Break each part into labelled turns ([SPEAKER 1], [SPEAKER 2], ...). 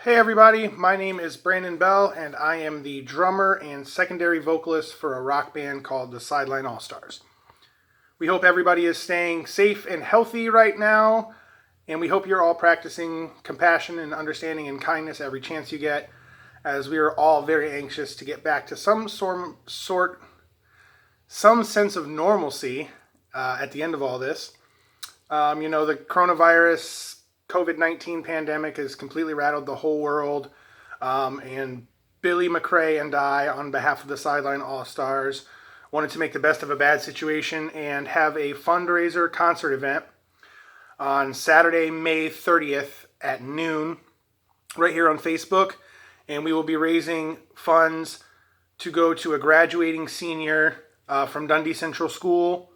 [SPEAKER 1] Hey everybody, my name is Brandon Bell and I am the drummer and secondary vocalist for a rock band called the Sideline All-Stars. We hope everybody is staying safe and healthy right now, and we hope you're all practicing compassion and understanding and kindness every chance you get, as we are all very anxious to get back to some sense of normalcy at the end of all this. The coronavirus COVID-19 pandemic has completely rattled the whole world, and Billy McRae and I, on behalf of the Sideline All-Stars, wanted to make the best of a bad situation and have a fundraiser concert event on Saturday, May 30th at noon, right here on Facebook, and we will be raising funds to go to a graduating senior from Dundee Central School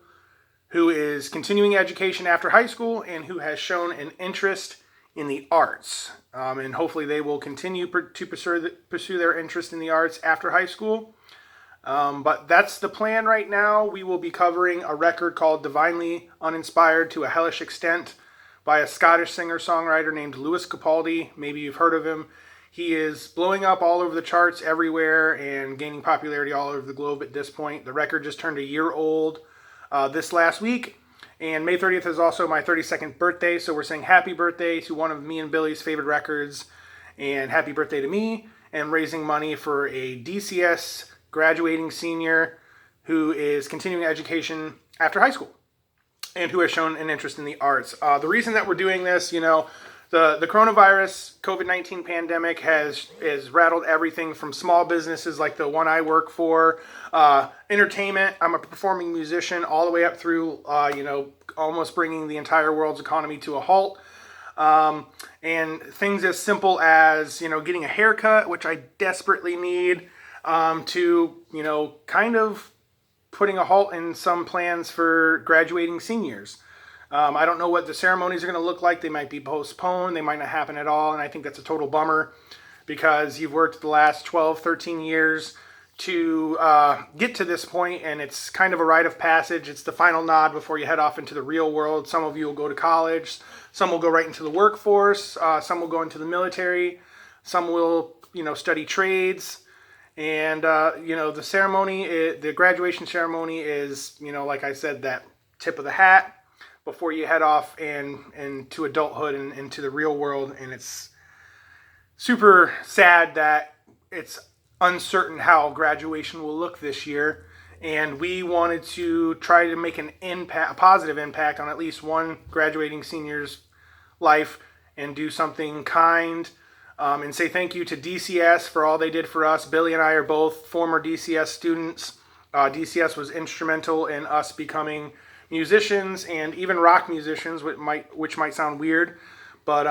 [SPEAKER 1] who is continuing education after high school and who has shown an interest in the arts. And hopefully they will continue to pursue their interest in the arts after high school. But that's the plan right now. We will be covering a record called Divinely Uninspired to a Hellish Extent by a Scottish singer-songwriter named Lewis Capaldi. Maybe you've heard of him. He is blowing up all over the charts everywhere and gaining popularity all over the globe at this point. The record just turned a year old this last week, and May 30th is also my 32nd birthday, so we're saying happy birthday to one of me and Billy's favorite records, and happy birthday to me, and raising money for a DCS graduating senior who is continuing education after high school and who has shown an interest in the arts. The reason that we're doing this, the coronavirus COVID-19 pandemic has rattled everything from small businesses like the one I work for, entertainment. I'm a performing musician, all the way up through, almost bringing the entire world's economy to a halt. And things as simple as, getting a haircut, which I desperately need, to, kind of putting a halt in some plans for graduating seniors. I don't know what the ceremonies are going to look like. They might be postponed. They might not happen at all. And I think that's a total bummer because you've worked the last 12, 13 years to get to this point, and it's kind of a rite of passage. It's the final nod before you head off into the real world. Some of you will go to college. Some will go right into the workforce. Some will go into the military. Some will, study trades. And, the ceremony, the graduation ceremony is, like I said, that tip of the hat before you head off and to adulthood and into the real world. And it's super sad that it's uncertain how graduation will look this year. And we wanted to try to make a positive impact on at least one graduating senior's life and do something kind, and say thank you to DCS for all they did for us. Billy and I are both former DCS students. DCS was instrumental in us becoming musicians and even rock musicians, which might sound weird, but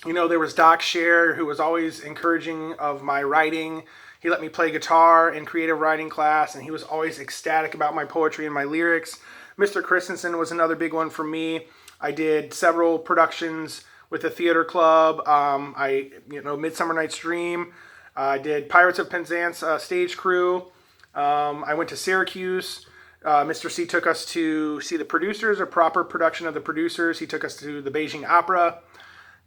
[SPEAKER 1] there was Doc Scher, who was always encouraging of my writing. He let me play guitar in creative writing class, and he was always ecstatic about my poetry and my lyrics. Mr. Christensen was another big one for me. I did several productions with the theater club. Midsummer Night's Dream. I did Pirates of Penzance stage crew. I went to Syracuse. Mr. C took us to see the producers, a proper production of the producers. He took us to the Beijing Opera.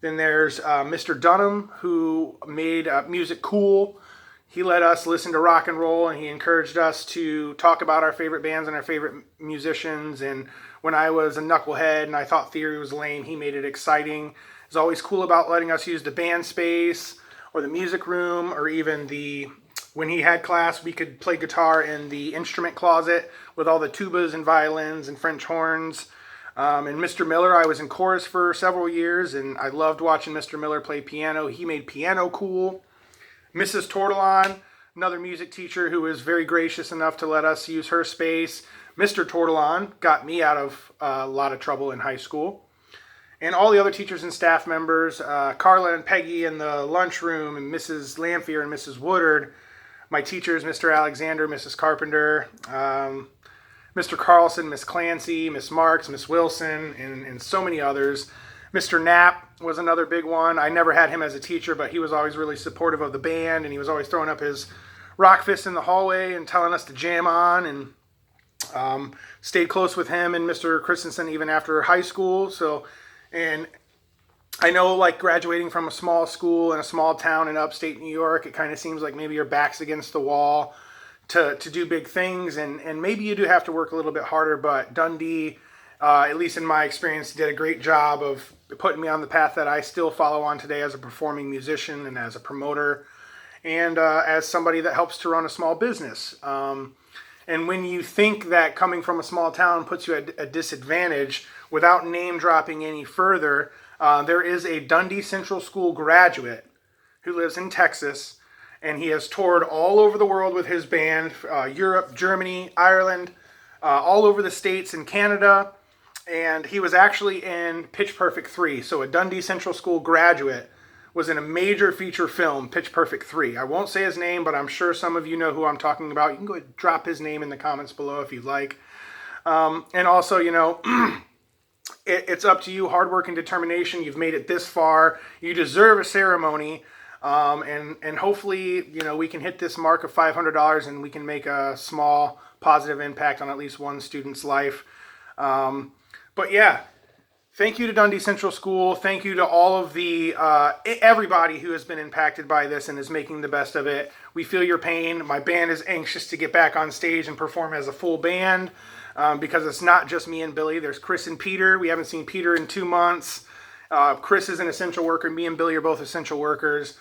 [SPEAKER 1] Then there's Mr. Dunham, who made music cool. He let us listen to rock and roll, and he encouraged us to talk about our favorite bands and our favorite musicians. And when I was a knucklehead and I thought theory was lame, he made it exciting. He's always cool about letting us use the band space or the music room, or even when he had class, we could play guitar in the instrument closet with all the tubas and violins and French horns. And Mr. Miller, I was in chorus for several years, and I loved watching Mr. Miller play piano. He made piano cool. Mrs. Tortolon, another music teacher who was very gracious enough to let us use her space. Mr. Tortolon got me out of a lot of trouble in high school. And all the other teachers and staff members, Carla and Peggy in the lunchroom, and Mrs. Lamphere and Mrs. Woodard. My teachers, Mr. Alexander, Mrs. Carpenter, Mr. Carlson, Miss Clancy, Miss Marks, Miss Wilson, and so many others. Mr. Knapp was another big one. I never had him as a teacher, but he was always really supportive of the band, and he was always throwing up his rock fist in the hallway and telling us to jam on, and stayed close with him and Mr. Christensen even after high school. And I know, like, graduating from a small school in a small town in upstate New York, it kind of seems like maybe your back's against the wall to do big things, and maybe you do have to work a little bit harder, but Dundee, at least in my experience, did a great job of putting me on the path that I still follow on today as a performing musician and as a promoter and as somebody that helps to run a small business. And when you think that coming from a small town puts you at a disadvantage, without name dropping any further, there is a Dundee Central School graduate who lives in Texas, and he has toured all over the world with his band, Europe, Germany, Ireland, all over the States and Canada, and he was actually in Pitch Perfect 3. So a Dundee Central School graduate was in a major feature film, Pitch Perfect 3. I won't say his name, but I'm sure some of you know who I'm talking about. You can go ahead and drop his name in the comments below if you'd like. And also, you know, it's up to you, hard work and determination. You've made it this far. You deserve a ceremony. And hopefully, you know, we can hit this mark of $500 and we can make a small positive impact on at least one student's life. But yeah, thank you to Dundee Central School. Thank you to all of the everybody who has been impacted by this and is making the best of it. We feel your pain. My band is anxious to get back on stage and perform as a full band because it's not just me and Billy. There's Chris and Peter. We haven't seen Peter in 2 months. Chris is an essential worker. Me and Billy are both essential workers.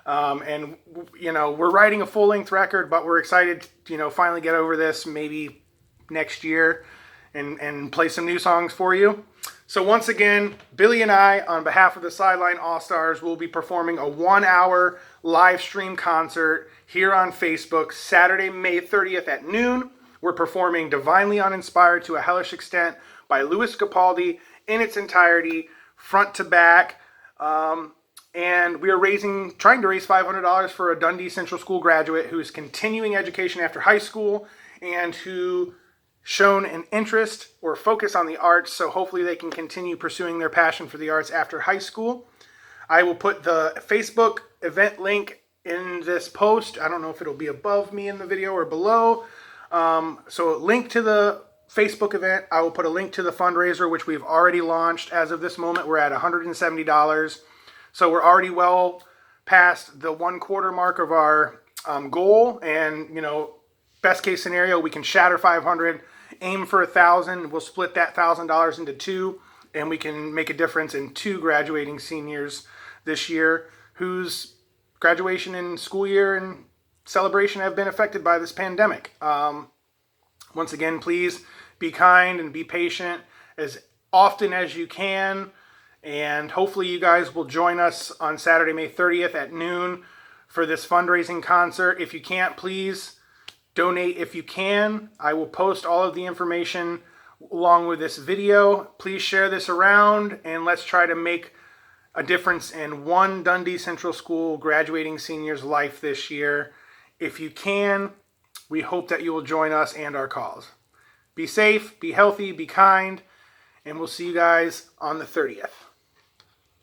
[SPEAKER 1] And, you know, we're writing a full-length record, but we're excited to, you know, finally get over this maybe next year and play some new songs for you. So once again, Billy and I, on behalf of the Sideline All-Stars, will be performing a 1-hour live stream concert here on Facebook, Saturday, May 30th at noon. We're performing Divinely Uninspired to a Hellish Extent by Louis Capaldi in its entirety, front to back. And we are trying to raise $500 for a Dundee Central School graduate who is continuing education after high school and who shown an interest or focus on the arts, so hopefully they can continue pursuing their passion for the arts after high school. I will put the Facebook event link in this post. I don't know if it'll be above me in the video or below. So link to the Facebook event. I will put a link to the fundraiser, which we've already launched. As of this moment, we're at $170. So we're already well past the 1/4 mark of our goal. And, you know, best case scenario, we can shatter 500, aim for 1,000. We'll split that $1,000 into 2, and we can make a difference in 2 graduating seniors this year whose graduation and school year and celebration have been affected by this pandemic. Once again, please be kind and be patient as often as you can. And hopefully you guys will join us on Saturday, May 30th at noon for this fundraising concert. If you can't, please donate if you can. I will post all of the information along with this video. Please share this around and let's try to make a difference in one Dundee Central School graduating senior's life this year. If you can, we hope that you will join us and our cause. Be safe, be healthy, be kind, and we'll see you guys on the 30th.